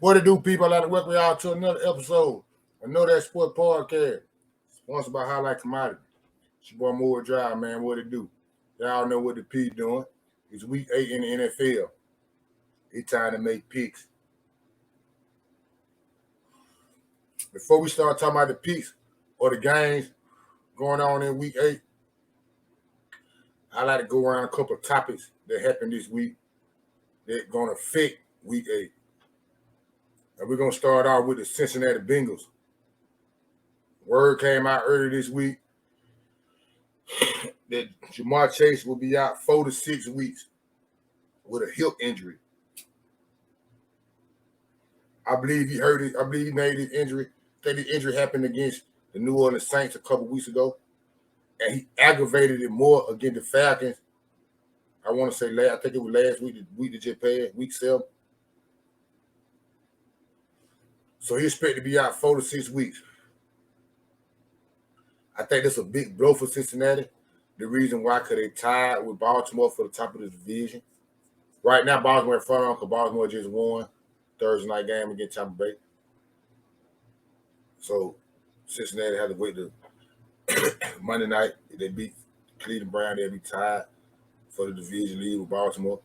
What it do, people? I'd like to welcome y'all to another episode of Know That Sport Podcast, sponsored by Highlight Commodity. It's your boy Moore Drive, man. What it do? Y'all know what the P doing. It's week 8 in the NFL. It's time to make picks. Before we start talking about the picks or the games going on in week 8, I like to go around a couple of topics that happened this week that's going to affect week 8. And we're going to start off with the Cincinnati Bengals. Word came out earlier this week that Jamar Chase will be out 4 to 6 weeks with a hip injury. I believe he hurt it. I believe he made his injury. I think the injury happened against the New Orleans Saints a couple weeks ago. And he aggravated it more against the Falcons. I want to say I think it was last week, the week that just passed, week 7. So he expected to be out 4 to 6 weeks. I think that's a big blow for Cincinnati. The reason why, because they tied with Baltimore for the top of the division. Right now, Baltimore in front of them because Baltimore just won Thursday night game against Tampa Bay. So Cincinnati had to wait to Monday night. If they beat Cleveland Brown, they'll be tied for the division lead with Baltimore.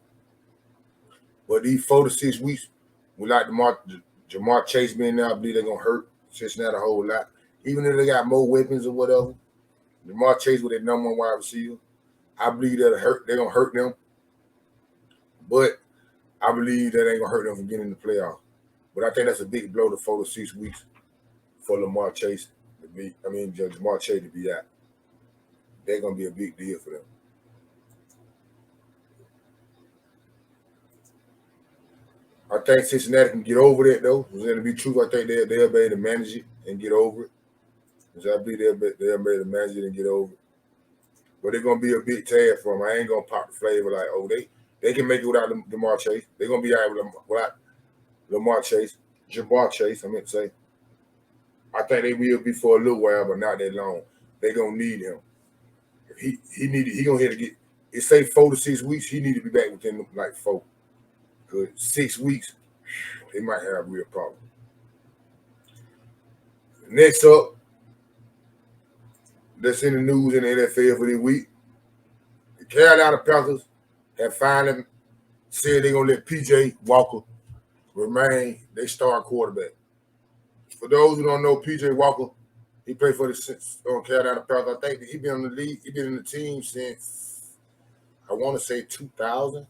But these 4 to 6 weeks, we like Jamar Chase being there. I believe they're going to hurt Cincinnati a whole lot. Even if they got more weapons or whatever, Jamar Chase with their number 1 wide receiver, I believe they're going to hurt them. But I believe that ain't going to hurt them from getting in the playoffs. But I think that's a big blow to 4 to 6 weeks for Jamar Chase to be out. They're going to be a big deal for them. I think Cincinnati can get over that, though. It's going to be true. I think they'll be able to manage it and get over it. So I believe they'll be able to manage it and get over it. But it's going to be a big tag for them. I ain't going to pop the flavor like, oh, they can make it without Jamar Chase. They're going to be out without Jamar Chase, I meant to say. I think they will be for a little while, but not that long. They're going to need him. He going to have to get, it say 4 to 6 weeks, he need to be back within like 4. Because 6 weeks, they might have a real problem. Next up, that's in the news in the NFL for this week. The Carolina Panthers have finally said they're going to let P.J. Walker remain their starting quarterback. For those who don't know, P.J. Walker, he played for the Carolina Panthers. I think he's been in the league. He's been in the team since, I want to say 2000.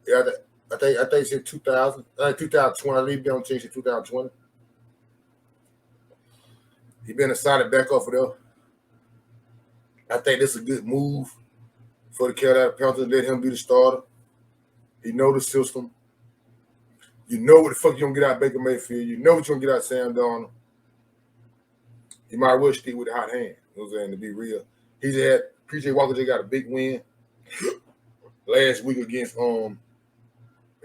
Yeah, I think since 2000. 2020. I believe he's been on the team since 2020. He's been a solid backup for them. I think this is a good move for the Carolina Panthers. Let him be the starter. He know the system. You know what the fuck you're going to get out of Baker Mayfield. You know what you're going to get out of Sam Darnold. You might well stick with the hot hand. You know what I'm saying, to be real. He's had P.J. Walker just got a big win last week against the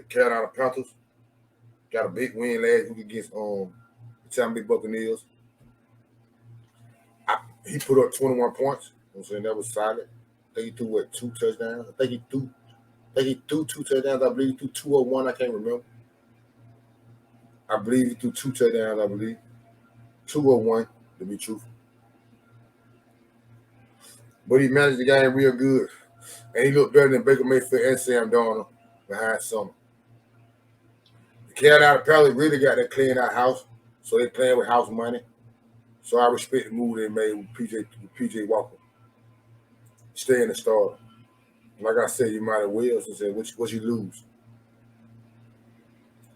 Carolina Panthers. Got a big win last week against the Tampa Bay Buccaneers. He put up 21 points. You know what I'm saying? That was solid. I think he threw, 2 touchdowns? I think he threw 2 touchdowns. I believe he threw 2 or 1. I can't remember. I believe he threw 2 touchdowns, I believe. 2 or 1, to be truthful. But he managed the game real good. And he looked better than Baker Mayfield and Sam Darnold behind Summer. The Carolina Panthers really got that clean out house, so they playing with house money. So I respect the move they made with P.J. Walker. Stay in the starter. Like I said, you might as well. So say, what you lose?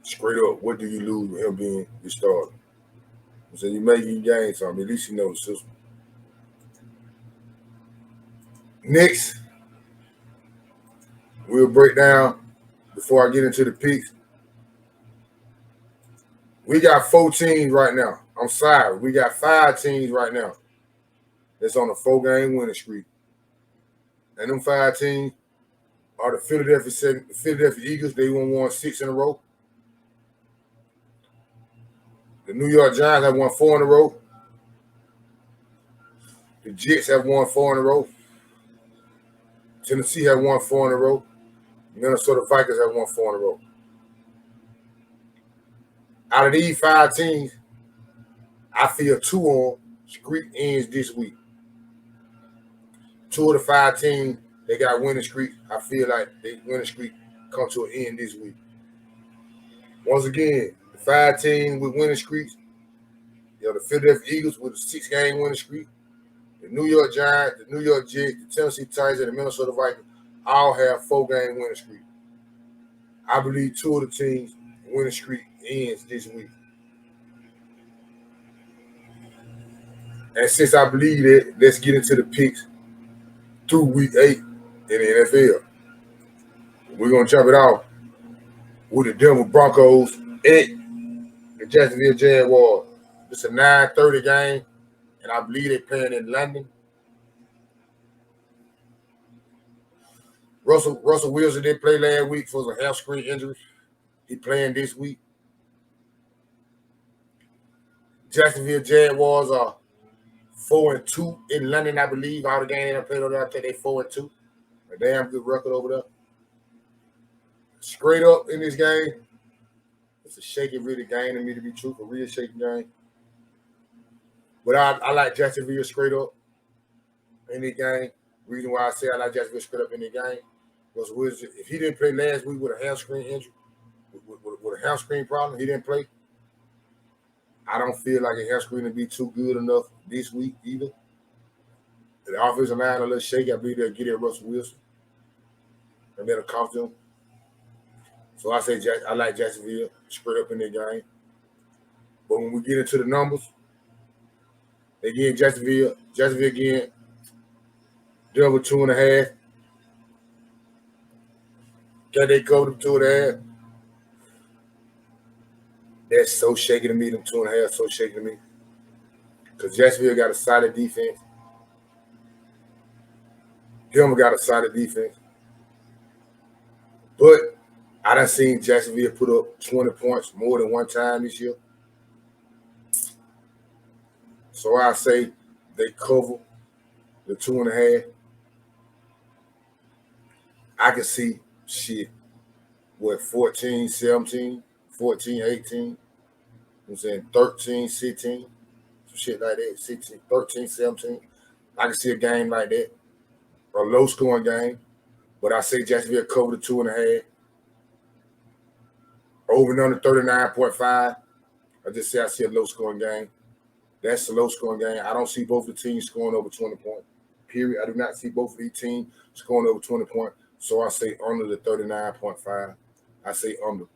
Straight up, what do you lose with him being your starter? So you gain something. At least you know the system. Next, we'll break down, before I get into the picks. We got 4 teams right now. I'm sorry. We got 5 teams right now that's on a 4-game winning streak. And them 5 teams are the Philadelphia Eagles. They won 6 in a row. The New York Giants have won 4 in a row. The Jets have won 4 in a row. Tennessee have won 4 in a row. Minnesota Vikings have won 4 in a row. Out of these 5 teams, I feel 2 on streak ends this week. 2 of the 5 teams, they got winning streak. I feel like they winning streak come to an end this week. Once again, the 5 teams with winning streaks, the Philadelphia Eagles with a 6-game winning streak, the New York Giants, the New York Jets, the Tennessee Titans, and the Minnesota Vikings all have 4-game winning streak. I believe 2 of the teams' winning streak ends this week. And since I believe that, let's get into the picks through week 8 in the NFL. We're going to jump it off with the Denver Broncos at the Jacksonville Jaguars. It's a 9:30 game, and I believe they're playing in London. Russell Wilson didn't play last week for a hamstring injury. He playing this week. Jacksonville Jaguars are 4-2 in London, I believe. All the games they played over there, I think they're 4-2. A damn good record over there. Straight up in this game, it's a shaky, really game to me, to be truthful, a real shaky game. But I like Jacksonville straight up in this game. Reason why I say I like Jacksonville straight up in this game was if he didn't play last week with a hamstring injury, with a hamstring problem, he didn't play. I don't feel like a hamstring to be too good enough this week either. The offensive line a little shaky. I believe they'll get at Russell Wilson, and that'll cost them. So I say I like Jacksonville straight up in their game. But when we get into the numbers, again, Jacksonville again, Denver 2.5. Can they cover them 2.5? That's so shaky to me, them 2.5, so shaky to me. Because Jacksonville got a solid defense. Denver got a solid defense. But I done seen Jacksonville put up 20 points more than one time this year. So I say they cover the 2.5. I can see 14, 17, 14, 18. I'm saying 13, 16, some shit like that. 16, 13, 17. I can see a game like that. A low scoring game. But I say Jacksonville cover the 2.5. Over and under 39.5. I just say I see a low scoring game. That's a low scoring game. I don't see both the teams scoring over 20 points. Period. I do not see both of these teams scoring over 20 points. So I say under the 39.5. I say under.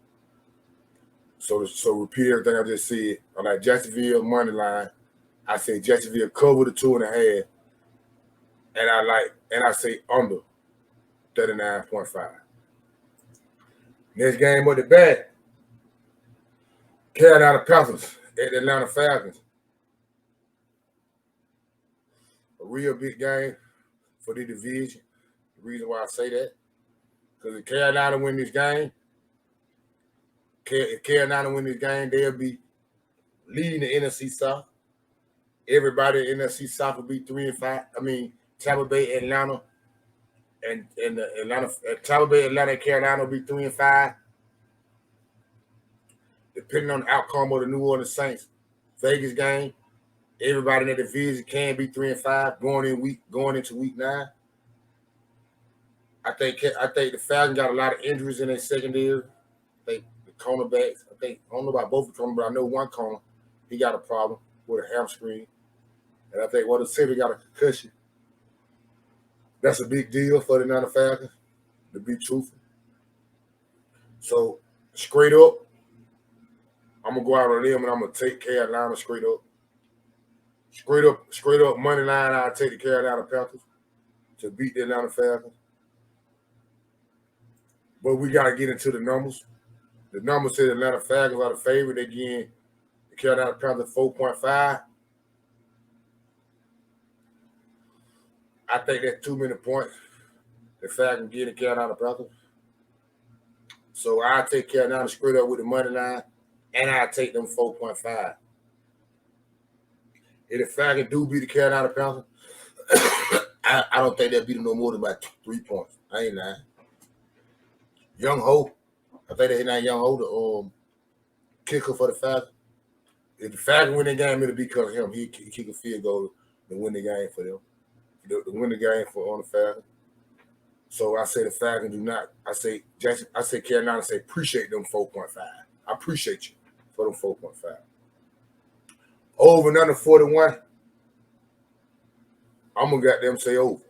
So repeat everything I just said. I like Jacksonville money line. I say Jacksonville cover the 2.5. And I say under 39.5. Next game of the bat. Carolina Panthers at the Atlanta Falcons. A real big game for the division. The reason why I say that, because if Carolina win this game, they'll be leading the NFC South. Everybody in the NFC South will be 3-5. I mean, Tampa Bay, Atlanta, and Tampa Bay, Atlanta, and Carolina will be 3-5. Depending on the outcome of the New Orleans Saints Vegas game, everybody in the division can be 3-5 going into week 9. I think the Falcons got a lot of injuries in their secondary. I think the cornerbacks. I don't know about both of them, but I know one corner, he got a problem with a hamstring, and I think the center got a concussion. That's a big deal for the Atlanta Falcons, to be truthful. So straight up, I'm gonna go out on them and I'm gonna take Carolina straight up. Straight up money line, I'll take the Carolina Panthers to beat the Atlanta Falcons. But we gotta get into the numbers. The numbers say the Atlanta Falcons are the favorite. Again, the Carolina Panthers 4.5. I think that's too many points. The Falcons get the Carolina Panthers. So I'll take Carolina straight up with the money line, and I'll take them 4.5. If the Falcons do beat the Carolina Panthers, I don't think they'll beat them no more than about 3 points. I ain't lying. Young Ho, I think they hit that Young Ho, the kicker for the Falcons. If the Falcons win the game, it'll be because of him. He kick a field goal to win the game for them. To win the game on the Falcons. So I say the Falcons do not. I say Carolina say appreciate them 4.5. I appreciate you for them 4.5. Over and under 41. I'm gonna goddamn say over.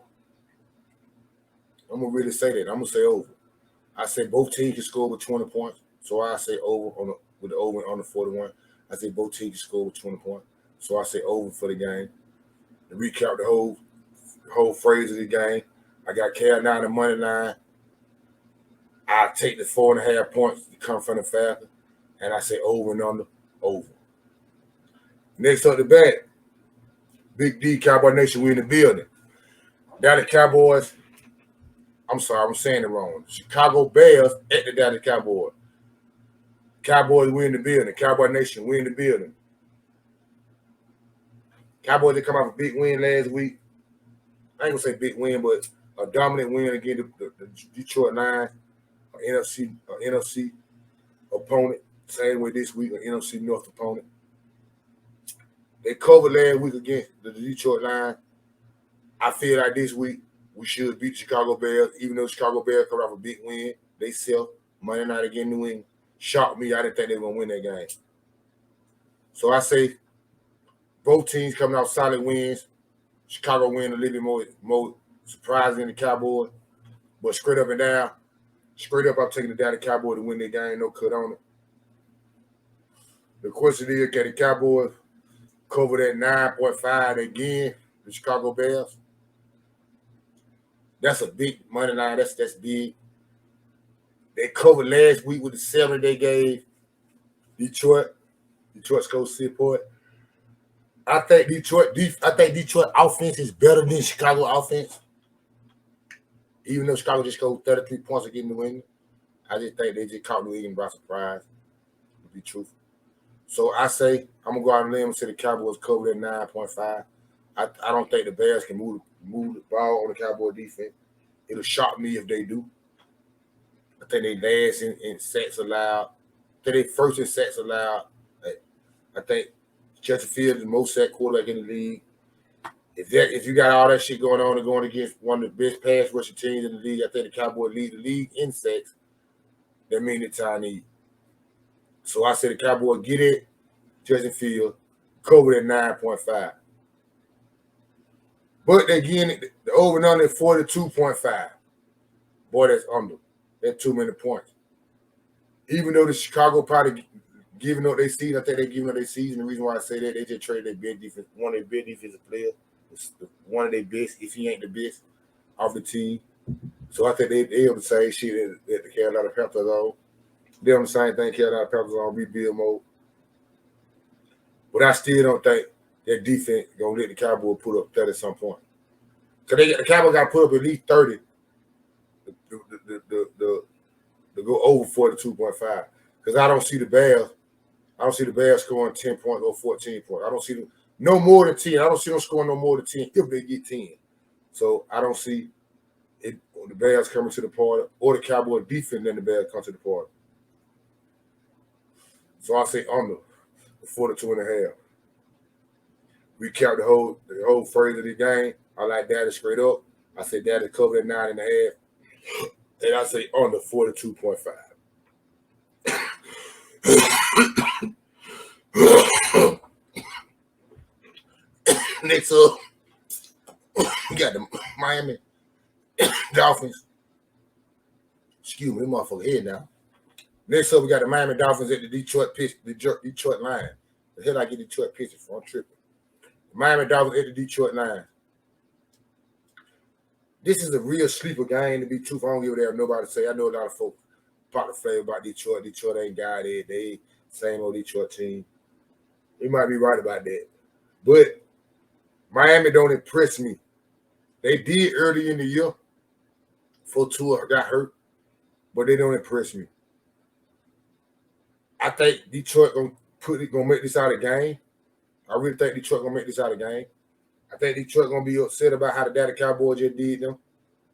I'm gonna really say that. I'm gonna say over. I say both teams can score with 20 points. So I say over with the over on the 41. I say both teams can score with 20 points. So I say over for the game. To recap the whole phrase of the game, I got Carolina money line. I take the 4.5 points to come from the Falcons, and I say over and under, over. Next up the bat, Big D, Cowboy Nation, we in the building. Dallas Cowboys, I'm sorry, I'm saying it wrong. Chicago Bears at the Dallas Cowboys. Cowboys, we in the building. Cowboy Nation, we in the building. Cowboys, they come off a big win last week. I ain't gonna say big win, but a dominant win against the Detroit Lions, an NFC opponent. Same way this week, an NFC North opponent. They covered last week against the Detroit Lions. I feel like this week we should beat Chicago Bears, even though Chicago Bears come off a big win. They sell Monday night against New England. Shocked me. I didn't think they were gonna win that game. So I say both teams coming off solid wins. Chicago win a little bit more surprising than the Cowboys. But straight up and down, I'm taking the Dallas Cowboys to win their game, no cut on it. The question is, can the Cowboys cover that 9.5 again, the Chicago Bears? That's a big money line. That's big. They covered last week with the 7 they gave Detroit. Detroit scored 6 points. I think Detroit offense is better than Chicago offense. Even though Chicago just scored 33 points against New England, I just think they just caught New England by surprise, to be truthful. So I say I'm gonna go out on a limb and say the Cowboys cover at 9.5. I don't think the Bears can move the ball on the Cowboy defense. It'll shock me if they do. I think they last in sacks allowed. I think they first in sacks allowed. I think Justin Fields is the most sacked quarterback in the league. If you got all that shit going on and going against one of the best pass rushing teams in the league, I think the Cowboys lead the league in sacks. That means it's time to eat. So I say the Cowboys get it, Justin Fields, cover at 9.5. But again, the over and under 42.5. Boy, that's under. That's too many points. Even though the Chicago probably giving up their season, I think they're giving up their season. The reason why I say that, they just traded their big defense, one of their big defensive players, one of their best, if he ain't the best, off the team. So I think they able to say shit that the Carolina Panthers on. They're on the same thing Carolina Panthers on rebuild mode. But I still don't think that defense gonna let the Cowboys put up 30 at some point. Because the Cowboys got to put up at least 30 to go over 42.5. Because I don't see the Bears scoring 10 points or 14 points. I don't see them no more than 10. I don't see them scoring no more than 10 if they get 10. So I don't see it, the Bears coming to the party or the Cowboy defense then the Bears come to the party. So I say under 42.5. Recap the whole phrase of the game. I like that straight up. I say that is covered at 9.5. And I say under 42.5. Next up, we got the Miami Dolphins. Excuse me, this motherfucker here now. Next up, we got the Miami Dolphins at the Detroit Lions. The hell I get Detroit Pistons from? I'm tripping. The Miami Dolphins at the Detroit Lions. This is a real sleeper game, to be truthful. I don't give a damn nobody say. I know a lot of folks about the flavor about Detroit. Detroit ain't got it. They same old Detroit team. You might be right about that. But Miami don't impress me. They did early in the year before Tua got hurt, but they don't impress me. I think Detroit gonna make this out of the game. I really think Detroit gonna make this out of the game. I think Detroit gonna be upset about how the Dallas Cowboys just did them.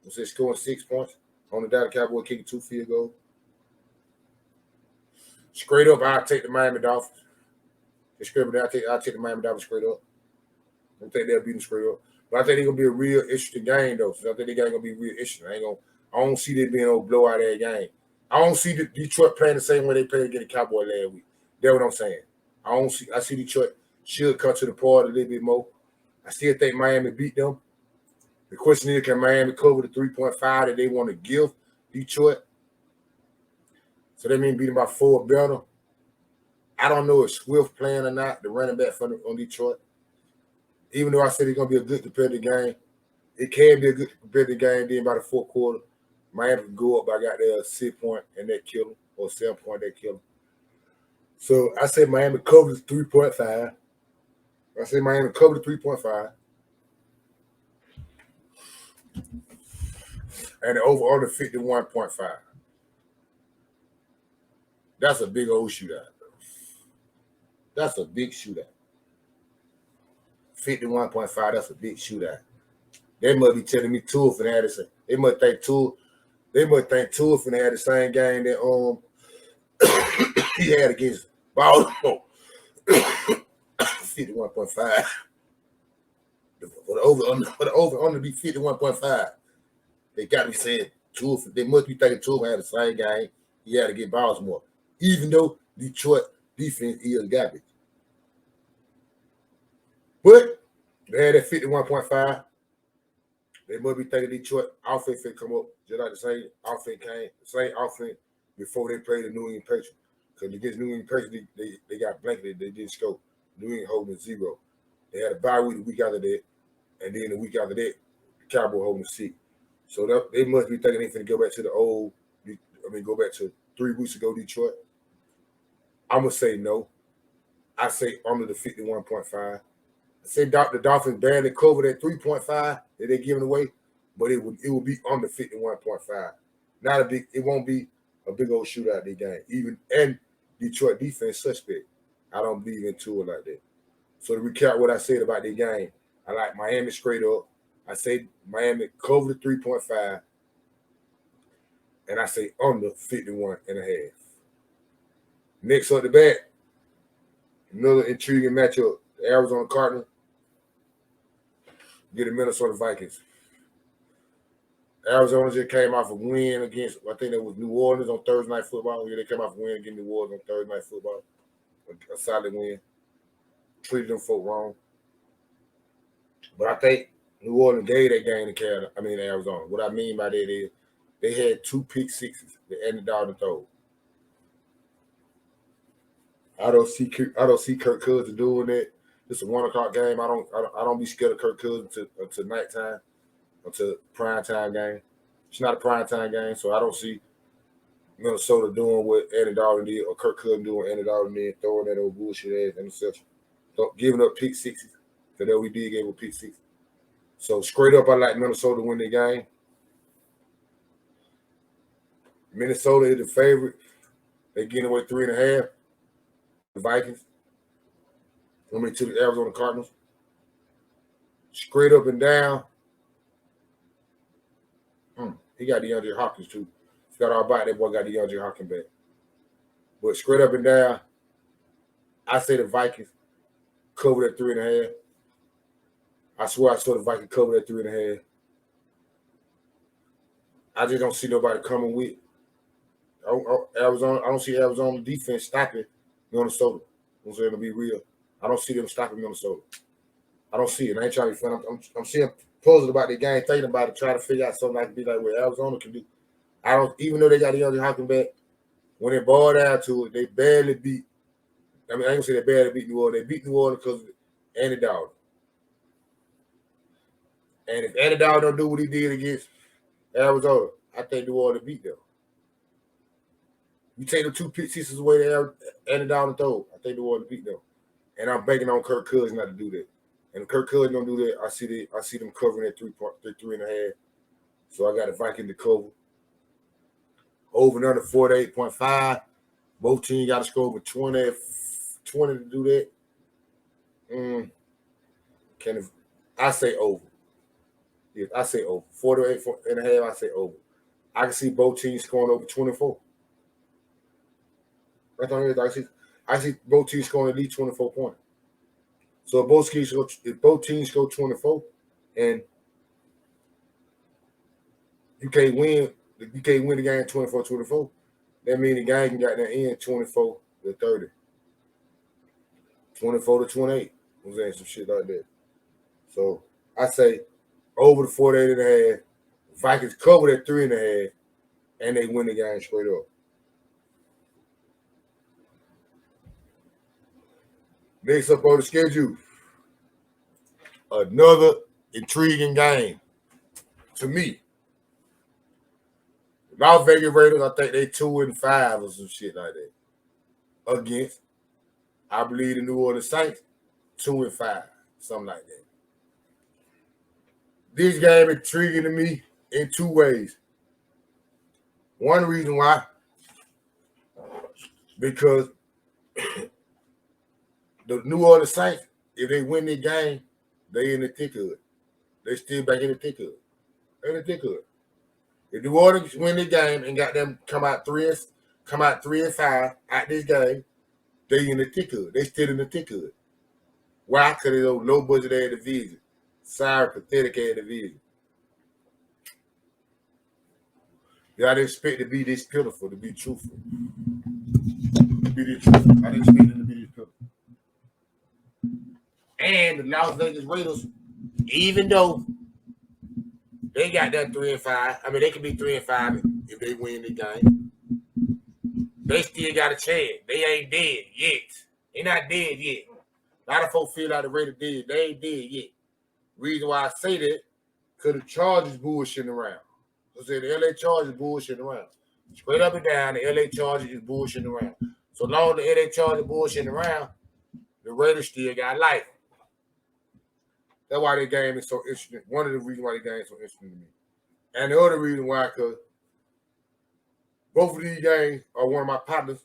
They're scoring 6 points on the Dallas Cowboys kicking 2 field goals. Straight up, I'll take the Miami Dolphins. Straight up, I'll take the Miami Dolphins straight up. I don't think they'll beat them straight up. But I think it's gonna be a real interesting game though. So I think the game gonna be real interesting. I don't see them being able to blow out that game. I don't see the Detroit playing the same way they played against the Cowboys last week. That's what I'm saying. I see Detroit should come to the party a little bit more. I still think Miami beat them. The question is, can Miami cover the 3.5 that they want to give Detroit? So that means beating by 4 or better. I don't know if Swift playing or not, the running back on Detroit. Even though I said it's going to be a good competitive game, it can be a good competitive game. Then by the fourth quarter, Miami can go up. I got their 6 point and that kill them, or 7 point that kill them. So I said Miami covers 3.5. I said Miami covered 3.5. And the over under 51.5. That's a big old shootout. That's a big shootout. 51.5, that's a big shootout. They must be telling me Tua finna have this. They must think Tua finna have the same game that he had against Baltimore. 51.5. For the over under be 51.5. They got to be saying Tua. They must be thinking Tua had the same game he had to get Baltimore. Even though Detroit defense is garbage. But they had that 51.5. They must be thinking Detroit offense can come up just like the same offense before they played the New England Patriots. Because against New England Patriots, they got blanketed. They didn't score. New England holding 0. They had a bye week the week after that. And then the week after that, the Cowboys holding 6. So they must be thinking they finna go back to go back to 3 weeks ago Detroit. I'm going to say no. I say under the 51.5. I say the Dolphins barely covered that 3.5 that they're giving away, but it will be under 51.5. It won't be a big old shootout that game. And Detroit defense suspect. I don't believe in Tua like that. So to recap what I said about the game, I like Miami straight up. I say Miami cover the 3.5. And I say under 51.5. Next up the bat, another intriguing matchup. The Arizona Cardinals get the Minnesota Vikings. Arizona just came off a win against, I think that was New Orleans on Thursday Night Football. Yeah, they came off a win against New Orleans on Thursday Night Football. A solid win. Treated them folk wrong. But I think New Orleans gave that game to Arizona. What I mean by that is they had 2 pick sixes that ended down the throw. I don't see Kirk Cousins doing that. It's a 1 o'clock game. I don't be scared of Kirk Cousins until nighttime, until prime time game. It's not a prime time game, so I don't see Minnesota doing what Andy Dalton did or Kirk Cousins doing what Andy Dalton did, throwing that old bullshit ass interception, giving up pick sixes. Because that we did gave up pick sixes. So straight up, I like Minnesota to win the game. Minnesota is the favorite. They're getting away 3.5. The Vikings. To the Arizona Cardinals. Straight up and down. He got DeAndre Hopkins too. He's got all about that boy got DeAndre Hopkins back. But straight up and down, I say the Vikings cover that 3.5. I swear I saw the Vikings cover that 3.5. I just don't see nobody coming with Arizona. I don't see Arizona defense stopping Minnesota. I'm saying to be real. I don't see them stopping Minnesota. I don't see it. I ain't trying to be fun. I'm seeing puzzled about the game, thinking about it, trying to figure out something I can be like what Arizona can do. Even though they got the other Hopkins back, when it boiled down to it, they barely beat. I ain't gonna say they barely beat New Orleans. They beat New Orleans because of Andy Dalton. And if Andy Dalton don't do what he did against Arizona, I think New Orleans beat them. You take the 2 pick sixes away to Andy Dalton throw, I think New Orleans beat them. And I'm banking on Kirk Cousins not to do that. And if Kirk Cousins don't do that, I see them covering at 3.5. So I got a Viking to cover. Over and under 48.5. Both teams got to score over 20 to do that. I say over. Yes, I say over. 48.5, I say over. I can see both teams scoring over 24. That's on everything. I see both teams scoring at least 24 points. So if both teams score 24 and you can't win the game 24-24, that means the game can got that end 24-30. 24-28. I'm saying some shit like that. So I say over the 48.5. Vikings cover that 3.5, and they win the game straight up. Next up on the schedule, another intriguing game to me. Las Vegas Raiders, I think they 2-5 or some shit like that. Against, I believe, the New Orleans Saints, 2-5, something like that. This game is intriguing to me in two ways. One reason why, because the New Orleans Saints, if they win the game, they in the thick of it. They still back in the thick of it. They're in the thick of it. If New Orleans win the game and got them come out 3-5 at this game, they in the thick of it. They still in the thick of it. Why? Because they don't low budget ass division. Sorry, pathetic ass division. Yeah, I didn't expect to be this pitiful, to be truthful. I didn't expect them to be this pitiful. And the Las Vegas Raiders, even though they got that 3-5, I mean they can be 3-5 if they win the game. They still got a chance. They ain't dead yet. They not dead yet. A lot of folks feel like the Raiders dead. They ain't dead yet. Reason why I say that, because the Chargers bullshitting around. I said the LA Chargers bullshitting around. Straight up and down, the LA Chargers is bullshitting around. So long as the LA Chargers bullshitting around, the Raiders still got life. That's why the game is so interesting. One of the reasons why the game is so interesting to me. And the other reason why, because both of these games are one of my partners.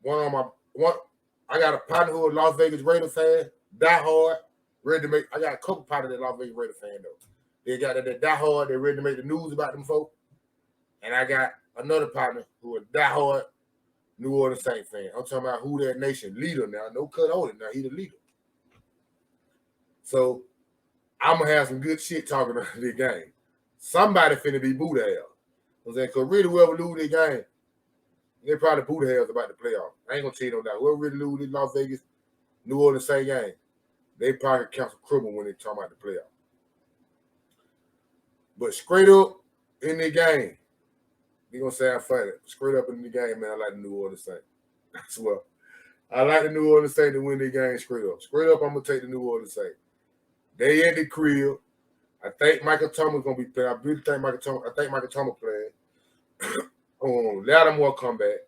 I got a partner who is a Las Vegas Raiders fan, die hard, ready to make. I got a couple partners that Las Vegas Raiders fan though. They got that die hard, they're ready to make the news about them folks. And I got another partner who is die hard New Orleans Saints fan. I'm talking about who that nation leader now. No cut on it now. He the leader. So I'm gonna have some good shit talking about this game. Somebody finna be boo the hell. I'm saying, because really whoever lose this game, they probably boo the hells about the playoff. I ain't gonna tell you no doubt. Whoever really lose this Las Vegas, New Orleans same game, they probably cancel criminal when they talk about the playoff. But straight up in the game, you're gonna sound funny. Straight up in the game, man, I like the New Orleans Saints. I swear. I like the New Orleans Saints to win the game straight up. Straight up, I'm gonna take the New Orleans Saints. They at the crib. I think Michael Thomas gonna be playing. I really think Michael Thomas playing. Lattimore come back.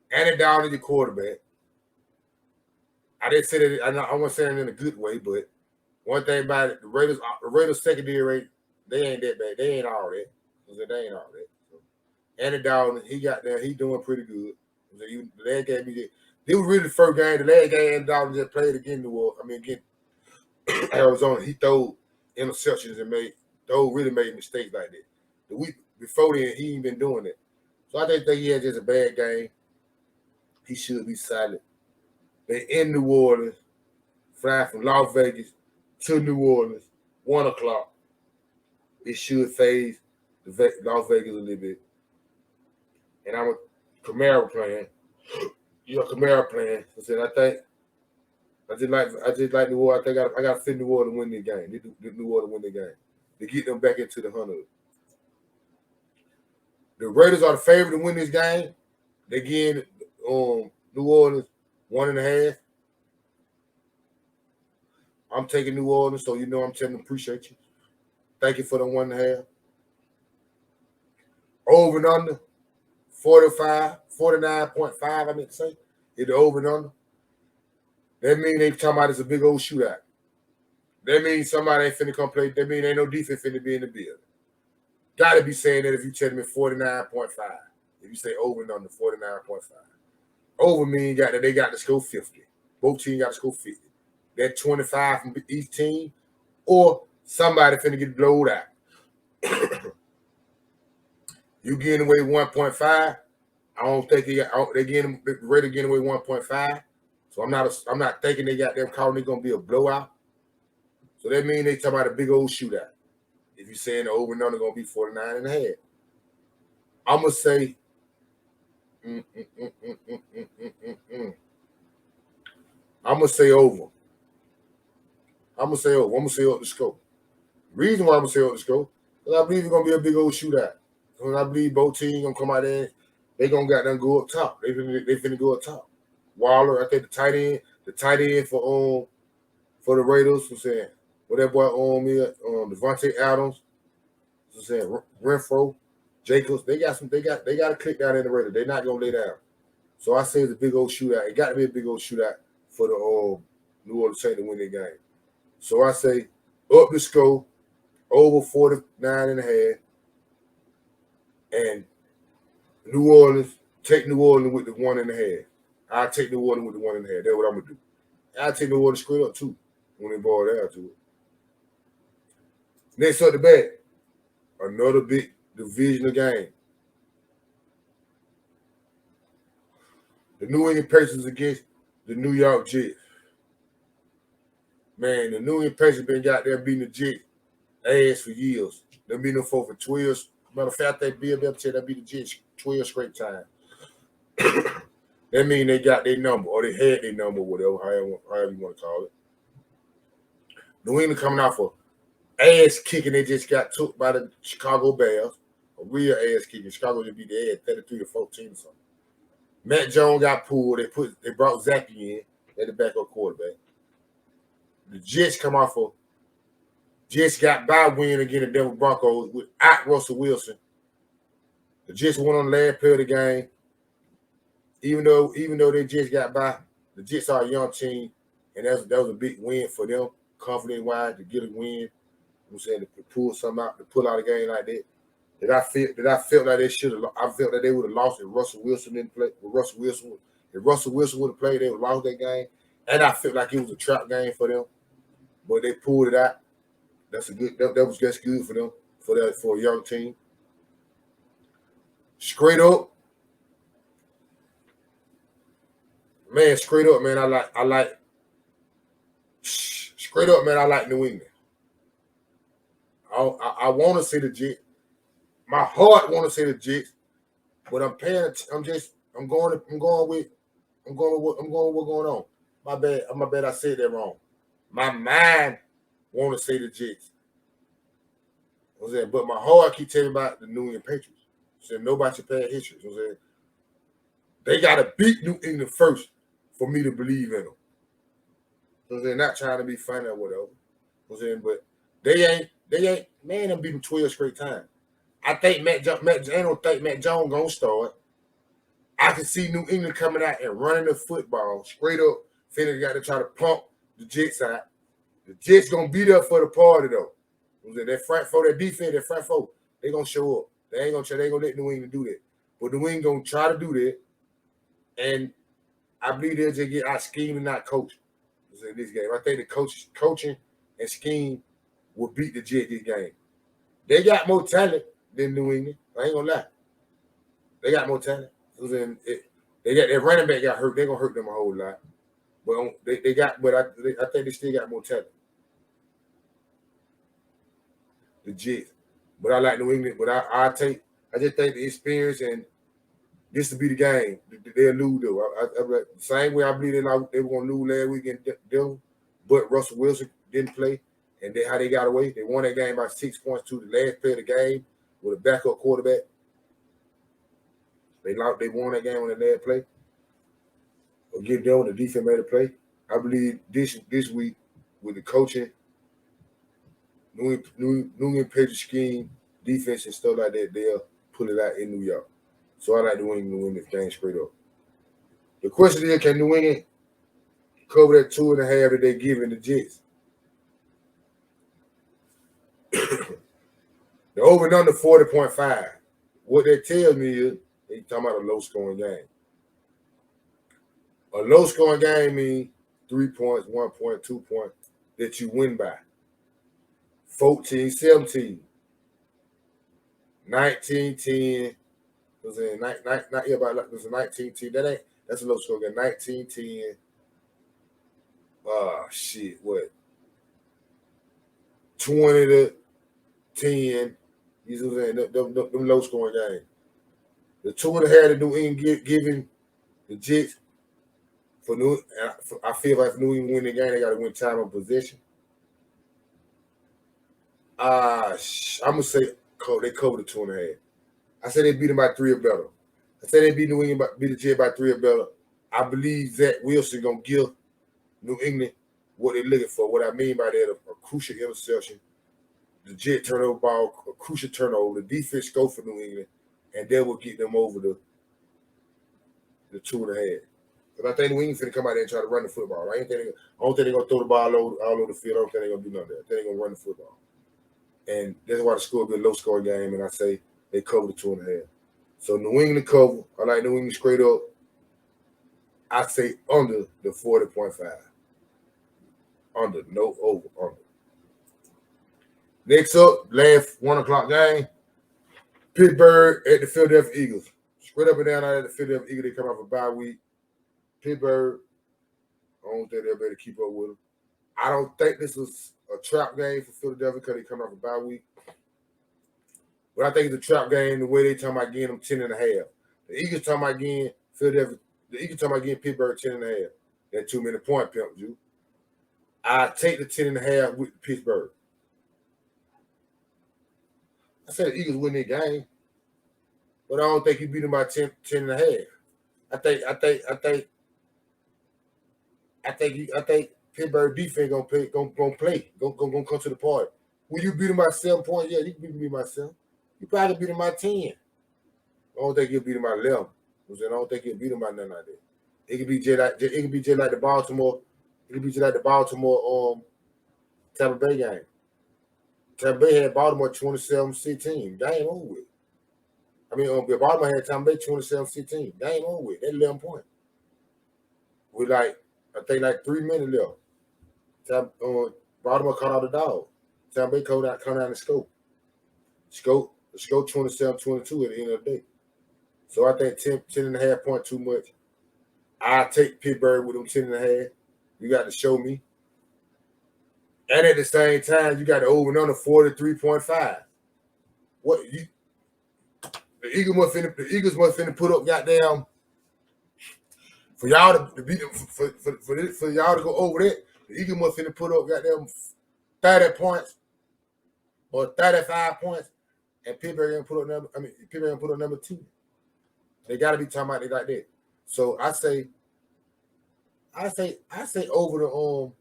Andy Down is the quarterback. I didn't say that. I wasn't saying it in a good way, but one thing about it, the Raiders secondary, they ain't that bad. They ain't all that. They ain't all that. So, Andy Down, he got there. He doing pretty good. The last game he did. This was really the first game. The last game Andy Down just played against Arizona. He threw interceptions and really made mistakes like that. The week before then, he ain't been doing it. So I think he had just a bad game. He should be silent. They in New Orleans, fly from Las Vegas to New Orleans, 1 o'clock. It should phase Las Vegas a little bit. And I'm a Camaro playing. Camaro playing. I said, I just like New Orleans. I think I got to fit New Orleans to win the game. New Orleans win the game. To get them back into the hunt. The Raiders are the favorite to win this game. They getting New Orleans 1.5. I'm taking New Orleans, so I'm telling them appreciate you. Thank you for the 1.5. Over and under 49.5, I meant to say. It's the over and under. That means they talking about it's a big old shootout. That means somebody ain't finna come play. That means ain't no defense finna be in the building. Gotta be saying that if you tell me 49.5. If you say over and under 49.5. Over means they got to score 50. Both teams got to score 50. That 25 from each team, or somebody finna get blowed out. You getting away 1.5, I don't think they getting ready to get away 1.5. So I'm not thinking they got them calling it gonna be a blowout. So that means they talking about a big old shootout. If you're saying the over and under gonna be 49.5. I'm gonna say I'm gonna say over. I'm gonna say over. I'm gonna say up the scope. Reason why I'm gonna say up the scope, because I believe it's gonna be a big old shootout. Because I believe both teams gonna come out there, they gonna got them go up top. They finna go up top. Waller, I think the tight end for the Raiders, I'm saying, what that boy Devontae Adams, I'm saying Renfro, Jacobs, they got a click down in the Raiders. They're not gonna lay down. So I say it's a big old shootout. It got to be a big old shootout for the New Orleans Saints to win their game. So I say up the score, over 49.5, and New Orleans, take New Orleans with the 1.5. I'll take New Orleans with the 1.5. That's what I'm gonna do. I'll take New Orleans straight up too when they ball down to it. Next up the bat, another big divisional game. The New England Patriots against the New York Jets. Man, the New England Patriots been got there beating the Jets ass for years. They beat them for 12. Matter of fact, they beat the Jets 12 straight times. That means they got their number, or they had their number, whatever, however you want to call it. New England coming out for ass kicking. They just got took by the Chicago Bears. A real ass kicking. Chicago just beat the ass 33-14 or something. Matt Jones got pulled. They brought Zachy in at the backup quarterback. The Jets come off of Jets got by win against the Denver Broncos without Russell Wilson. The Jets won on the last play of the game. Even though they just got by, the Jets are a young team, and that was a big win for them, confidence-wise, to get a win. I'm saying to pull something out, to pull out a game like that. I felt like they should have. I felt that they would have lost if Russell Wilson didn't play. If Russell Wilson would have played, they would have lost that game. And I felt like it was a trap game for them, but they pulled it out. That's good for them for a young team. Straight up, man. I like New England. I want to say the Jets. My heart want to say the Jets, but I'm going with what's going on. My bad. I said that wrong. My mind want to say the Jets. But my heart keep telling me about the New England Patriots. Saying nobody should pay history. They gotta beat New England first for me to believe in them. They're not trying to be funny or whatever. But they ain't man, them beat them 12 straight times. I think I don't think Matt Jones gonna start. I can see New England coming out and running the football straight up. Finna got to try to pump the Jets out. The Jets gonna be there for the party though. That front four, that defense, that front four, they gonna show up. They ain't gonna let New England do that. But New England gonna try to do that. And I believe they'll just get out scheme and not coach. In this game, I think the coaching and scheme will beat the Jets this game. They got more talent than New England. I ain't gonna lie. They got more talent. They got their running back got hurt. They're gonna hurt them a whole lot. But I think they still got more talent. The Jets. But I like New England. But I just think the experience and this to be the game. They'll lose though. Same way I believe they were gonna lose last week in Denver, but Russell Wilson didn't play, and how they got away. They won that game by 6 points to the last play of the game with a backup quarterback. They won that game on the last play. Or get done with the defense made a play. I believe this week with the coaching, New England Patriots scheme, defense and stuff like that, they'll pull it out in New York. So I like New England win this game straight up. The question is, can New England cover that 2.5 that they giving the Jets? The over and under 40.5. What that tells me is they talking about a low scoring game. A low scoring game means 3 points, 1 point, 2 points that you win by. 14-17, 19-10, It was in it was a 19-10. That's a low score game. 19-10. Shit, what? 20-10. You see what I'm saying? Them low scoring games. The two and a half that New England giving the Jets I feel like if New England win the game, they got to win time of possession. I'm gonna say they covered the 2.5. I say they beat them by 3 or better. I say they beat New England, beat the Jets by 3 or better. I believe Zach Wilson gonna give New England what they're looking for. What I mean by that, a crucial interception, the Jet turnover ball, a crucial turnover, the defense go for New England, and that will get them over the 2.5. Because I think New England's gonna come out there and try to run the football. I don't think they're gonna throw the ball all over the field. I don't think they're gonna do none of that. I think they're gonna run the football. And that's why the score will be a low scoring game, and I say they cover the 2.5. So New England cover. I like New England straight up. I say under the 40.5. Under, no over, under. Next up, last 1 o'clock game. Pittsburgh at the Philadelphia Eagles. Straight up and down out at the Philadelphia Eagles. They come off a bye week. Pittsburgh, I don't think they'll be able to keep up with them. I don't think this is a trap game for Philadelphia because they come off a bye week. But I think it's a trap game the way they talking about getting them 10.5. The Eagles talking about getting Philadelphia. The Eagles talking about getting Pittsburgh 10.5. That 2 minute point pimp, you. I take the 10.5 with Pittsburgh. I said the Eagles win their game, but I don't think you beat them by 10.5. I think Pittsburgh defense gonna come to the party. Will you beat them by 7 points? Yeah, you can beat me by 7. You probably beat them by 10. I don't think you'll beat them by 11. I don't think you'll beat them by nothing like that. It could be just like the Baltimore. It could be just like the Baltimore Tampa Bay game. Tampa Bay had Baltimore 27-16. Game over with. I mean, Baltimore had Tampa Bay 27-16. Game over with. That's 11 points. With I think 3 minutes left. Baltimore caught out the dog. Tampa Bay come down the scope. Scope 27-22 at the end of the day. So I think 10.5 point too much. I take Pittsburgh with them 10.5. You got to show me. And at the same time, you got to over and under 43.5. The Eagles must finna put up goddamn for y'all to beat them for y'all to go over that. The Eagles must finna put up goddamn 30 points or 35 points, and Pittsburgh gonna put up number 2. They gotta be talking about it like that. So I say over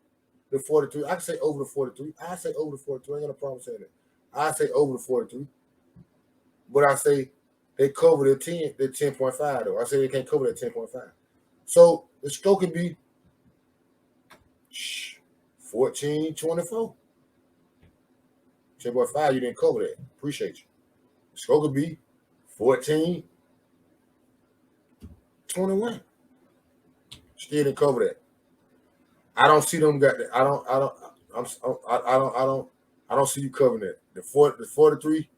the 43. I can say over the 43. I say over the 43. I ain't got no problem saying that. I say over the 43. But I say they cover their 10.5 though. I say they can't cover that 10.5. So the score can be 14-24. 10.5, you didn't cover that. Appreciate you. The score could be 14-21. Still didn't cover that. I don't see them got that. I don't see you covering that. The 43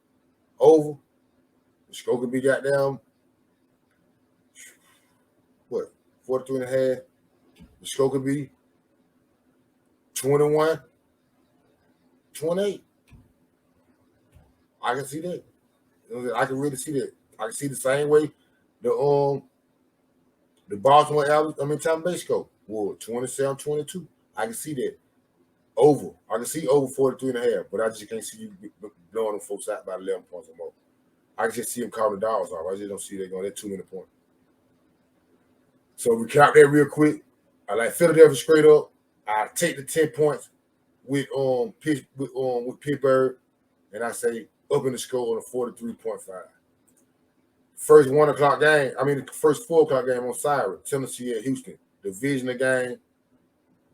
over. The score could be goddamn 43.5. The score could be 21-28. I can see that. I can really see that. I can see the same way the Baltimore Tampa Bay score. 27-22. I can see that. Over. I can see over 43.5, but I just can't see you blowing them folks out by 11 points or more. I can just see them calling the dogs off. I just don't see they going that 2 minute point. So we count that real quick. I like Philadelphia straight up. I take the 10 points with Pittsburgh, and I say up in the score on a 43.5. First 1 o'clock game. The first 4 o'clock game on Siren. Tennessee at Houston. Divisional game.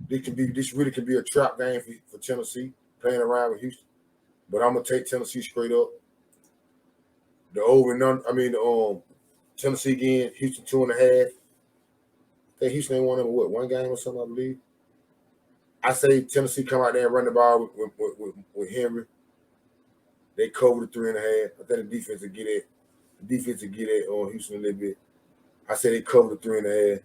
This really can be a trap game for Tennessee playing around with Houston. But I'm gonna take Tennessee straight up. The over and under. Tennessee again. Houston 2.5. I think Houston ain't won one game or something, I believe. I say Tennessee come out there and run the ball with Henry. They cover the 3.5. I think the defense will get it. The defense will get at on Houston a little bit. I say they cover the 3.5.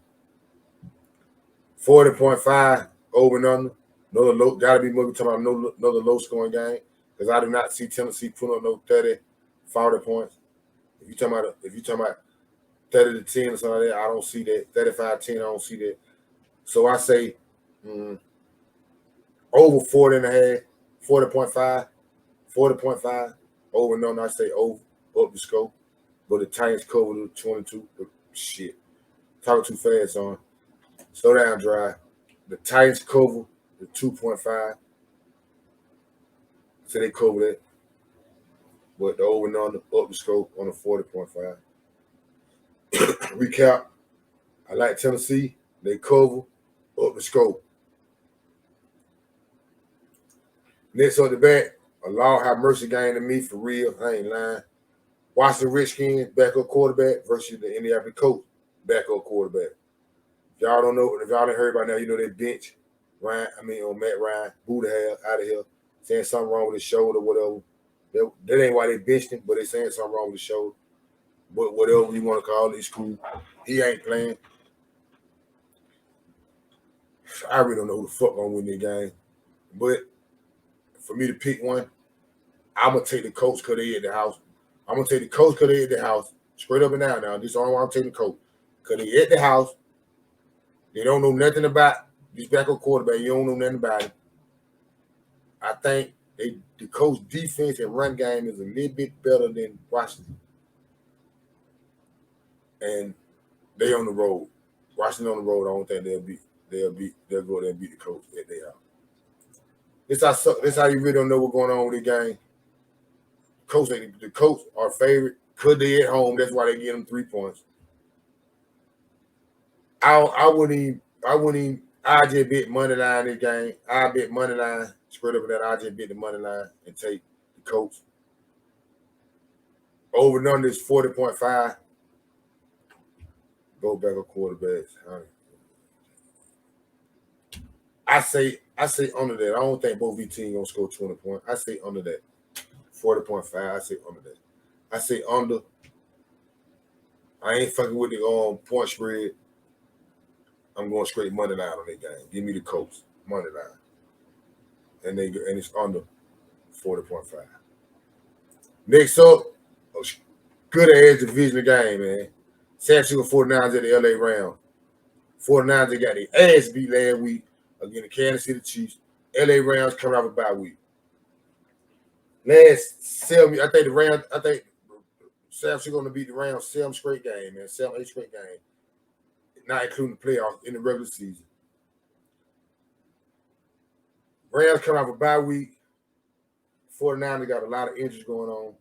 40.5 over and under. Another low, gotta be moving talking about another low scoring game. Because I do not see Tennessee put on no 30, 40 points. If you talking about 30 to 10 or something like that, I don't see that. 35-10, I don't see that. So I say over 40.5, 40.5, 40.5, over and under. I say over, up the scope. But the Titans cover the 22. Shit. Talking too fast on. Slow down, Dry. The Titans cover the 2.5. So they cover that. But the over and under, up the scope on the 40.5. Recap. I like Tennessee. They cover, up the scope. Next on the back, a Lord have mercy game to me for real. I ain't lying. Washington Redskins, backup quarterback versus the Indianapolis Colts, backup quarterback. If y'all don't know, if y'all didn't heard by now, you know they bench Matt Ryan, boo the hell out of here, saying something wrong with his shoulder, whatever. That ain't why they benched him, but they saying something wrong with his shoulder. But whatever you want to call it, it's cool. He ain't playing. I really don't know who the fuck gonna win this game. But for me to pick one, I'm gonna take the Colts because they at the house. I'm gonna take the Colts because they at the house. Straight up and down now. This is the only one I'm taking the Colts. Because they at the house. They don't know nothing about this backup quarterback. You don't know nothing about it. I think the Colts defense and run game is a little bit better than Washington. And they on the road. Washington on the road, I don't think they'll go there and beat the Colts at their house. This how you really don't know what's going on with the game. The Colts are favorite. Could they at home? That's why they get them 3 points. I wouldn't even. I just bet money line this game. I bet money line straight up that. I just bet the money line and take the Colts. Over and under is 40.5. Go back a quarterbacks. I say under that. I don't think both these teams gonna score 20 points. I say under that. 40.5. I say under that. I say under. I ain't fucking with the point spread. I'm going straight money line on that game. Give me the Colts money line, and it's under 40.5. Next up, a good ass division game, man. San Francisco 49ers at the LA Rams. 49ers, they got their ass beat last week against the Kansas City Chiefs. LA Rams coming off a bye week. I think San Francisco going to beat the Rams 7 straight game, man. 7-8 straight game. Not including the playoffs in the regular season. Rams coming off a bye week. 49ers got a lot of injuries going on.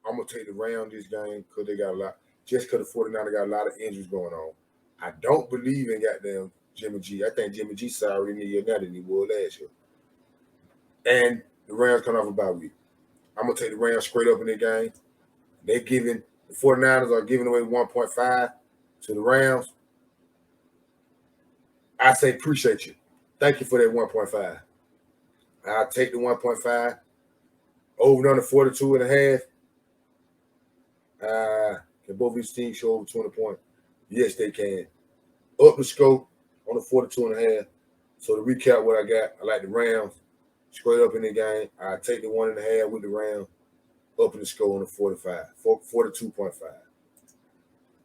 I'm going to take the Rams this game because they got a lot. Just because the 49ers got a lot of injuries going on. I don't believe in goddamn Jimmy G. I think Jimmy G sorry in the year now than he was last year. And the Rams coming off a bye week. I'm going to take the Rams straight up in the game. The 49ers are giving away 1.5 to the Rams. I say appreciate you. Thank you for that 1.5. I'll take the 1.5. Over and under 42.5. Can both these teams show over 20 points? Yes, they can. Up the scope on the 42.5. So to recap what I got, I like the Rams straight up in the game. I take the 1.5 with the Rams. Up in the score on the 42.5.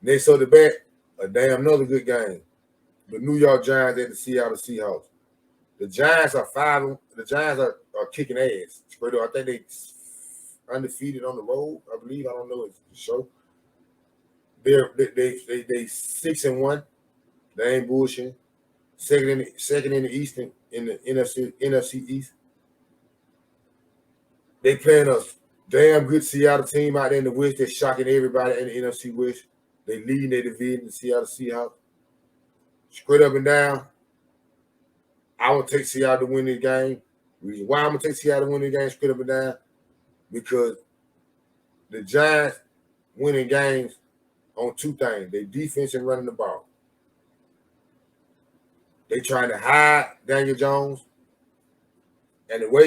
Next on the back, another good game. The New York Giants at the Seattle Seahawks. The Giants are kicking ass. Straight up, I think they undefeated on the road. I believe. I don't know. It's the show. They 6-1. They ain't bullshit. Second in the East in the NFC East. They playing a damn good Seattle team out there in the West. They're shocking everybody in the NFC West. They leading their division, the Seattle Seahawks. Straight up and down. I will take Seattle to win this game. Reason why I'm going to take Seattle to win this game straight up and down, because the Giants winning games on 2 things. Their defense and running the ball. They trying to hide Daniel Jones. And the way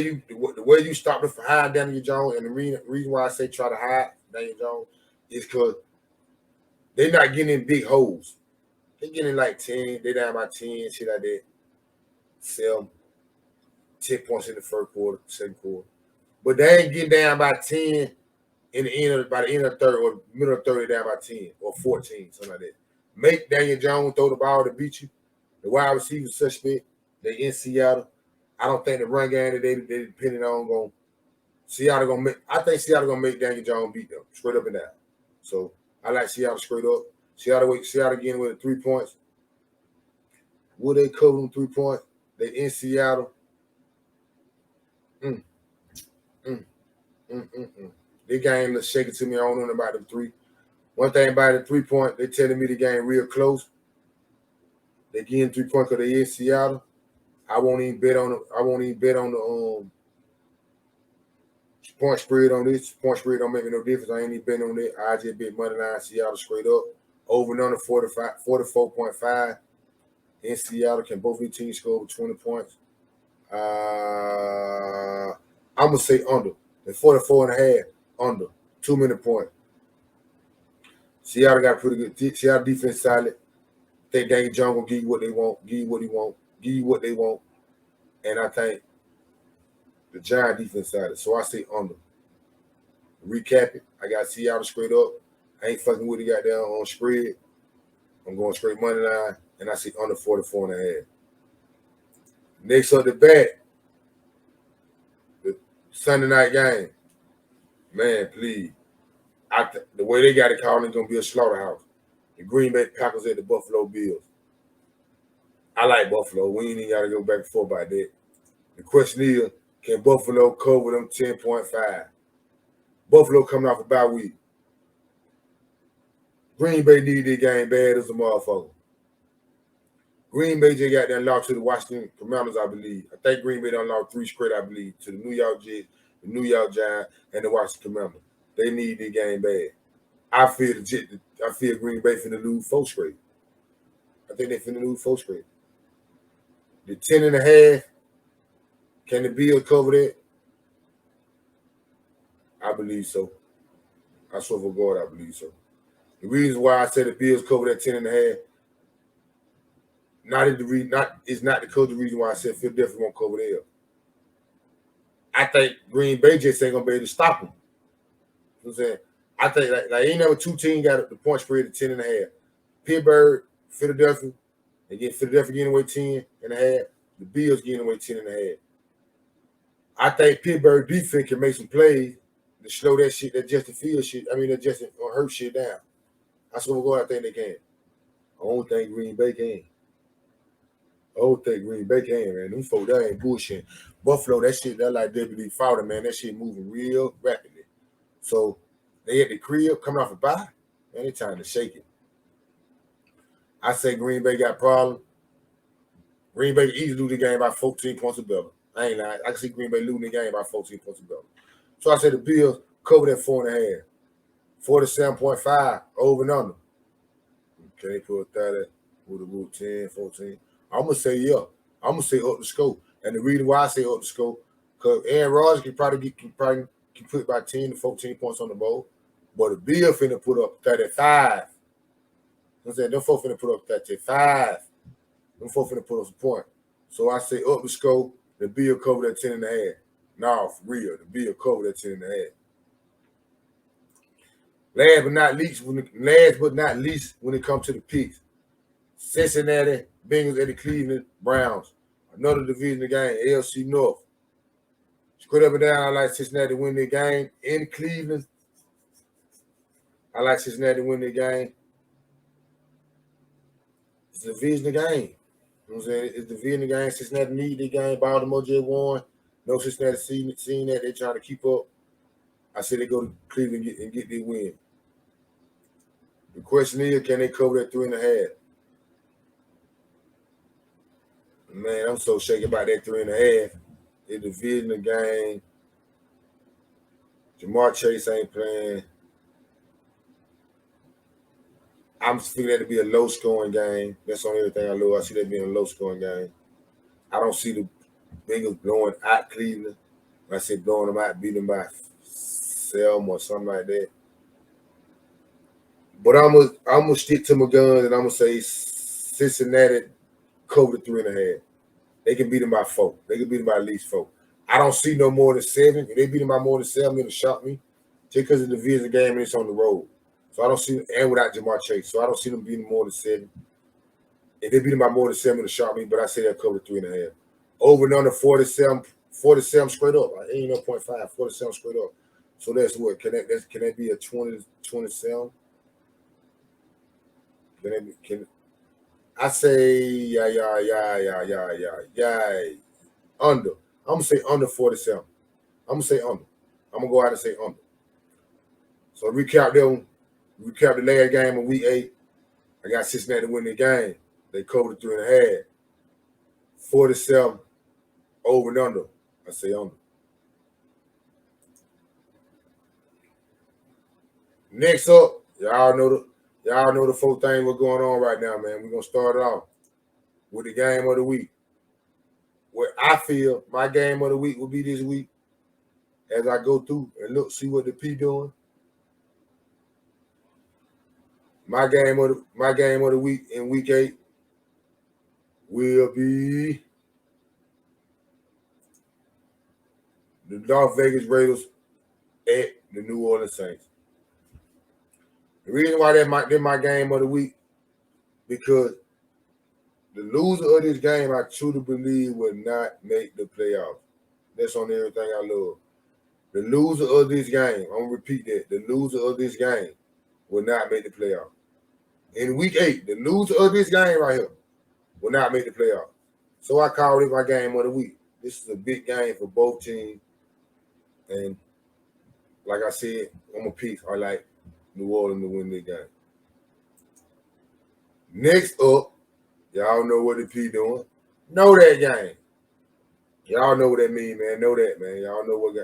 you stop the hide Daniel Jones, and the reason why I say try to hide Daniel Jones, is because they're not getting in big holes. They getting like 10, they down by 10, shit like that. Sell 10 points in the first quarter, second quarter. But they ain't getting down by 10 by the end of the third or middle of the third, down by 10 or 14, something like that. Make Daniel Jones throw the ball to beat you. The wide receiver suspect. They in Seattle. I don't think the run game that they depending on going Seattle gonna make. I think Seattle gonna make Daniel Jones beat them straight up and down. So I like Seattle straight up. Seattle getting with 3 points. Will they cover them 3 points? They in Seattle. Mm, mm, mm. This game looks shaky to me. I don't know about the 3. One thing about the 3 point, they telling me the game real close. They getting 3 points because they in Seattle. I won't even bet on the point spread on this. Point spread don't make me no difference. I ain't even betting on it. I just bet money line Seattle straight up. Over and under 44.5 in Seattle. Can both these teams score over 20 points? I'm gonna say under. At 44.5, under. 2 minute point. Seattle got pretty good. Seattle defense solid. Think Daniel Jones gonna give you what they want, give you what they want. And I think the Giant defense solid. So I say under. Recap it. I got Seattle straight up. I ain't fucking with it goddamn on spread. I'm going straight money line, and I see under 44.5. Next up the bat, the Sunday night game. Man, please. The way they got it called, it's going to be a slaughterhouse. The Green Bay Packers at the Buffalo Bills. I like Buffalo. We ain't even got to go back and forth about that. The question is, can Buffalo cover them 10.5? Buffalo coming off a bye week. Green Bay need this game bad as a motherfucker. Green Bay just got that loss to the Washington Commanders, I believe. I think Green Bay done lost 3 straight, I believe, to the New York Jets, the New York Giants, and the Washington Commanders. They need this game bad. I feel Green Bay finna lose 4 straight. I think they finna lose 4 straight. The 10.5, can the Bills cover that? I believe so. I swear for God, I believe so. The reason why I said the Bills cover that 10.5, it's not because the reason why I said Philadelphia won't cover there. I think Green Bay just ain't gonna be able to stop them. You know what I'm saying? I think like ain't never 2 teams got the point spread at 10.5. Pittsburgh, Philadelphia, they get Philadelphia getting away 10.5. The Bills getting away 10.5. I think Pittsburgh defense can make some plays to slow that shit, that Justin Fields shit. I mean, that Justin hurt shit down. I swear to God, I think they can. I don't think Green Bay can. Man. Them folks, that ain't bullshit. Buffalo, that shit, that like WD Fowler, man. That shit moving real rapidly. So they at the crib coming off a bye. Man, they trying to shake it. I say Green Bay got problem. Green Bay easily lose the game by 14 points or better. I ain't lying. I can see Green Bay losing the game by 14 points or better. So I say the Bills cover that 4.5. 47.5 over and under. Can they put that with a rule 10, 14? I'm going to say yeah. I'm going to say up the scope. And the reason why I say up the scope, because Aaron Rodgers can put about 10 to 14 points on the board. But the Bills finna put up 35. I'm saying them folks finna put up 35. Them folks finna put up some point. So I say up the scope, the Bills cover that 10.5. No, for real, the Bills cover that 10.5. Last but not least, when it comes to the picks, Cincinnati Bengals at the Cleveland Browns. Another division game, AFC North. Straight up and down, I like Cincinnati to win the game. In Cleveland, I like Cincinnati to win the game. It's a division game. You know what I'm saying? It's the division game. Cincinnati need the game. Baltimore just won. No Cincinnati seeing that. They're trying to keep up. I say they go to Cleveland and get their win. The question is, can they cover that 3.5? Man, I'm so shaky about that 3.5. The division game. Jamar Chase ain't playing. I'm thinking that to be a low-scoring game. That's the only thing I love. I see that being a low-scoring game. I don't see the Bengals blowing out Cleveland. When I say blowing them out, beating them by 7 or something like that. But I'm gonna stick to my guns and I'm gonna say Cincinnati cover the 3.5. They can beat them by 4. They can beat them by at least 4. I don't see no more than 7. If they beat them by more than 7, it'll shock me. Just because of the division game and it's on the road. So I don't see, and without Jamar Chase. So I don't see them beating more than 7. If they beat them by more than 7, it'll shock me, but I say they'll cover 3.5. Over and under 47 straight up. Like, ain't no 0.5, 47 straight up. So that's what, can that be a 20-27? Can I say under. I'm gonna say under 47. I'm gonna say under. I'm gonna go out and say under. So recap them. Recap the last game of week 8. I got Cincinnati to win the game. They covered the 3.5. 47 over and under. I say under. Next up, y'all know the 4 thing what's going on right now, man. We're gonna start it off with the game of the week. What I feel my game of the week will be this week as I go through and look, see what the P doing. My game of the week in week 8 will be the Las Vegas Raiders at the New Orleans Saints. The reason why they're my game of the week, because the loser of this game, I truly believe, will not make the playoffs. That's on everything I love. The loser of this game, I'm going to repeat that, the loser of this game will not make the playoffs. In week 8, the loser of this game right here will not make the playoffs. So I call it my game of the week. This is a big game for both teams. And like I said, I'm a pick. I like New Orleans to win this game. Next up, y'all know what the P doing. Know that game. Y'all know what that mean, man. Know that, man. Y'all know what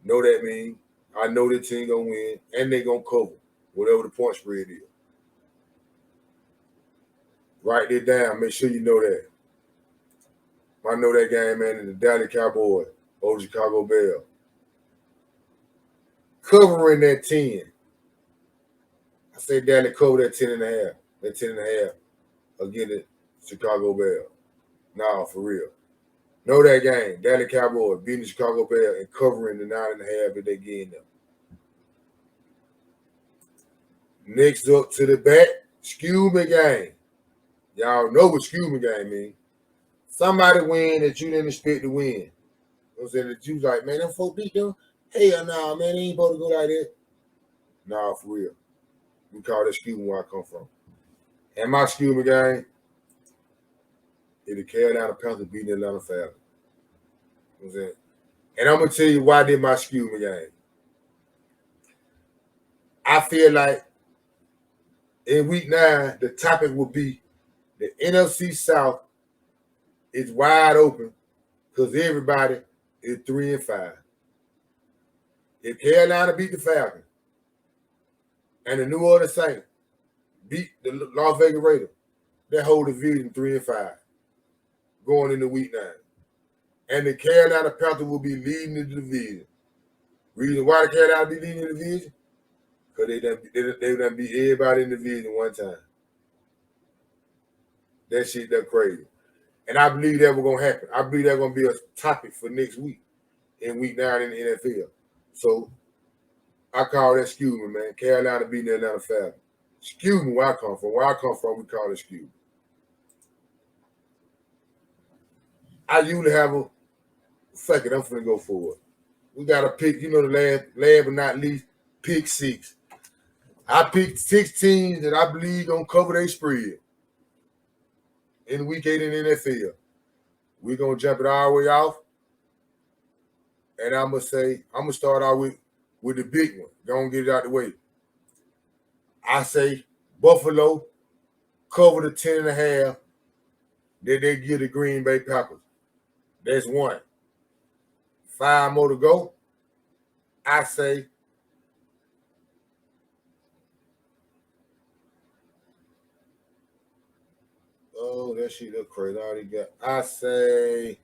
know that mean. I know the team gonna win and they gonna cover whatever the point spread is. Write it down. Make sure you know that. I know that game, man, is the Dallas Cowboys over Chicago Bears. Covering that 10. I say Dallas cover that 10.5. That 10.5 against the Chicago Bears. No, for real. Know that game. Dallas Cowboys beating the Chicago Bears and covering the 9.5 that they get in them. Next up to the back, xcuseme game. Y'all know what xcuseme game means. Somebody win that you didn't expect to win. You know what I'm saying? That you like, man, them folk beat them. Hell nah, man, they ain't supposed to go like that. Nah, for real. We call that xcuseme where I come from. And my xcuseme game is the Carolina Panthers beating the Atlanta Falcons. You know what I'm saying? And I'm going to tell you why I did my xcuseme game. I feel like in week 9, the topic will be the NFC South is wide open because everybody is 3-5. If Carolina beat the Falcons and the New Orleans Saints beat the Las Vegas Raiders, that whole division 3-5 going into week 9. And the Carolina Panthers will be leading the division. Reason why the Carolina be leading the division? Because they done beat everybody in the division one time. That shit, that crazy. And I believe that was going to happen. I believe that's going to be a topic for next week in week 9 in the NFL. So I call that xcuseme, man. Carolina beating the Atlanta Falcons. Xcuseme, where I come from. Where I come from, we call it xcuseme. I usually have a, fuck it, I'm finna go for it. We got to pick, the last but not least, pick 6. I picked 6 teams that I believe gonna cover their spread in week 8 in the NFL. We're gonna jump it all the way off. And I'm gonna start out with the big one. Gonna get it out the way. I say Buffalo cover the 10.5 that they give the Green Bay Packers. That's 1. 5 more to go. I say that shit look crazy. I already got. I say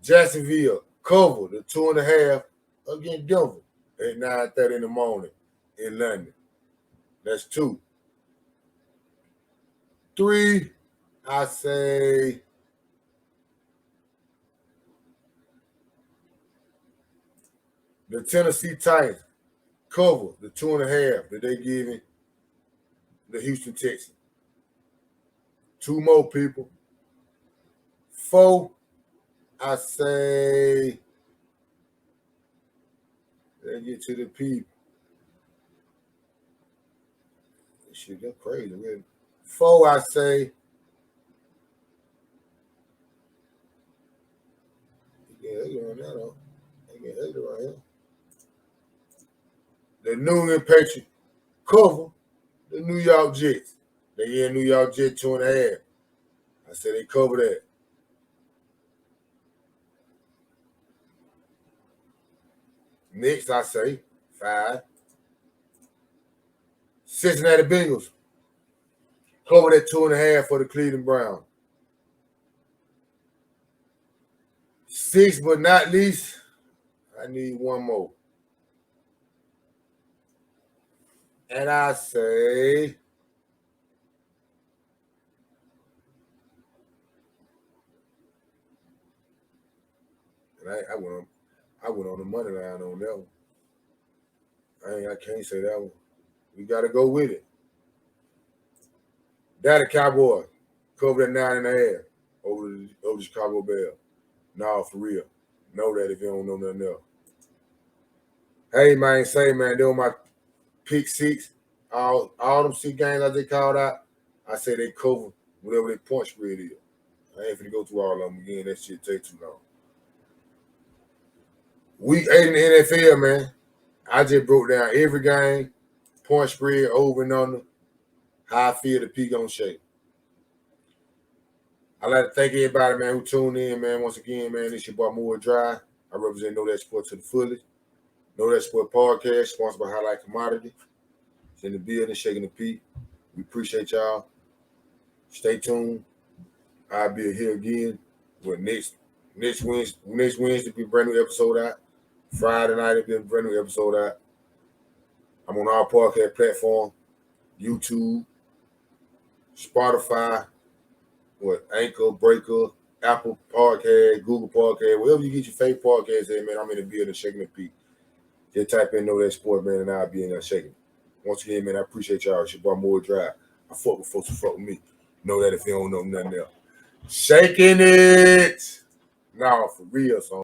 Jacksonville cover the 2.5 against Denver at 9:30 in the morning in London. That's 2. 3, I say the Tennessee Titans cover the 2.5 that they giving the Houston Texans. 2 more people. 4, I say let's get to the people. Shit, that's crazy, man. 4, I say the New England Patriots cover the New York Jets. They in New York Jets 2.5. I say they cover that. Next, I say 5. Cincinnati Bengals cover that 2.5 for the Cleveland Browns. 6, but not least, I need one more. And I say I went on the money line on that one. I can't say that one. We gotta go with it. That Cowboys cover that 9.5 over the Chicago Bears. No, for real. Know that if you don't know nothing else. Hey man, they were my pick 6. All them 6 games I just called out, I say they cover whatever their point spread is. I ain't finna go through all of them again. That shit take too long. Week 8 in the NFL, man. I just broke down every game, point spread, over and under, how I feel the peak on shape. I'd like to thank everybody, man, who tuned in, man. Once again, man, this your boy Moore Dry. I represent Know That Sport to the fullest. Know That Sport Podcast, sponsored by Highlight Commodity. It's in the building, shaking the peak. We appreciate y'all. Stay tuned. I'll be here again with next Wednesday be a brand new episode out. Friday night it'll be a brand new episode out. I'm on our podcast platform, YouTube, Spotify, Anchor, Breaker, Apple Podcast, Google Podcast, wherever you get your favorite podcast at, man. I'm in the building shaking the peak. Just type in Know That Sport, man, and I'll be in there shaking. Once again, man, I appreciate y'all. It's your boy Moore Drive. I fuck with folks who fuck with me. Know that if you don't know nothing else. Shaking it. Nah, for real, son.